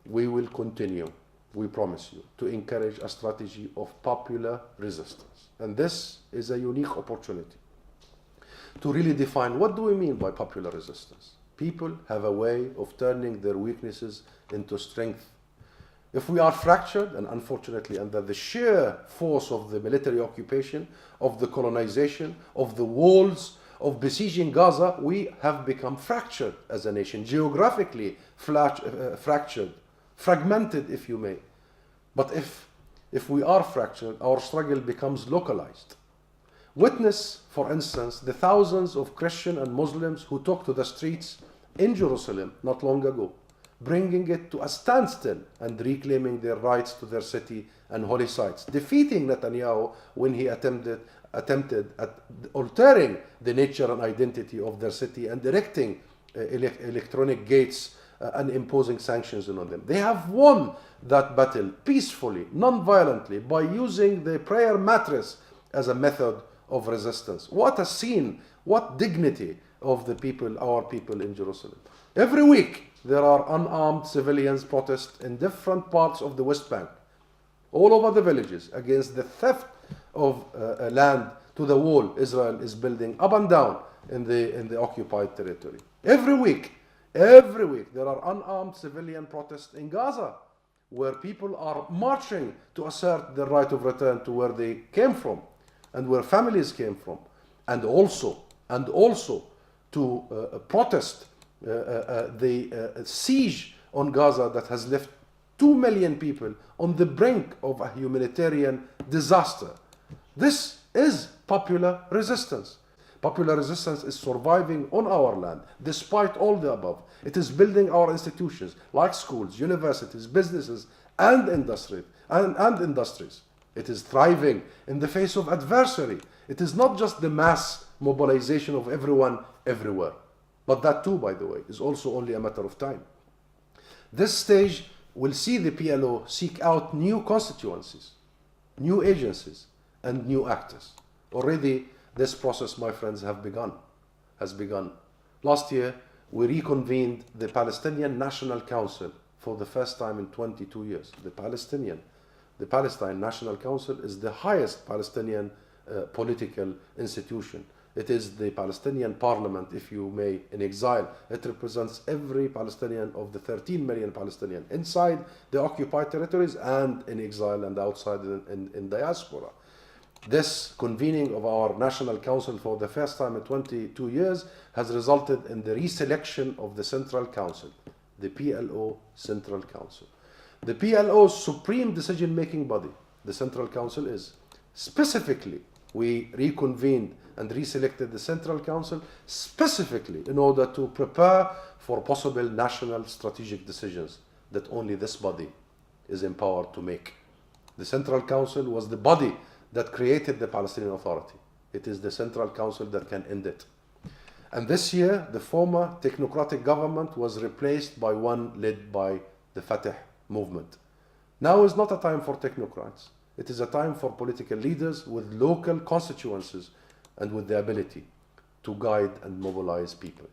we will continue, we promise you, to encourage a strategy of popular resistance. And this is a unique opportunity to really define what do we mean by popular resistance. People have a way of turning their weaknesses into strength. If we are fractured, and unfortunately under the sheer force of the military occupation, of the colonization, of the walls, of besieging Gaza, we have become fractured as a nation, geographically fractured, fragmented, if you may. But if we are fractured, our struggle becomes localized. Witness, for instance, the thousands of Christian and Muslims who took to the streets in Jerusalem not long ago, bringing it to a standstill and reclaiming their rights to their city and holy sites, defeating Netanyahu when he attempted at altering the nature and identity of their city and erecting electronic gates and imposing sanctions on them. They have won that battle peacefully, non-violently, by using the prayer mattress as a method of resistance. What a scene, what dignity of the people, our people in Jerusalem. Every week there are unarmed civilians protest in different parts of the West Bank, all over the villages, against the theft of land to the wall Israel is building up and down in the occupied territory. Every week there are unarmed civilian protests in Gaza, where people are marching to assert their right of return to where they came from and where families came from, and also to protest the siege on Gaza that has left 2 million people on the brink of a humanitarian disaster. This is popular resistance. Popular resistance is surviving on our land despite all the above. It is building our institutions like schools, universities, businesses, and industries. It is thriving in the face of adversary. It is not just the mass mobilization of everyone everywhere, but that too, by the way, is also only a matter of time. This stage will see the PLO seek out new constituencies, new agencies, and new actors. Already this process, my friends, has begun. Last year, we reconvened the Palestinian National Council for the first time in 22 years. The Palestine National Council is the highest Palestinian political institution. It is the Palestinian parliament, if you may, in exile. It represents every Palestinian of the 13 million Palestinians inside the occupied territories and in exile and outside in diaspora. This convening of our National Council for the first time in 22 years has resulted in the reselection of the Central Council, the PLO Central Council. The PLO's supreme decision-making body, the Central Council, is. Specifically, we reconvened and reselected the Central Council specifically in order to prepare for possible national strategic decisions that only this body is empowered to make. The Central Council was the body that created the Palestinian Authority. It is the Central Council that can end it. And this year, the former technocratic government was replaced by one led by the Fatah movement. Now is not a time for technocrats. It is a time for political leaders with local constituencies and with the ability to guide and mobilize people.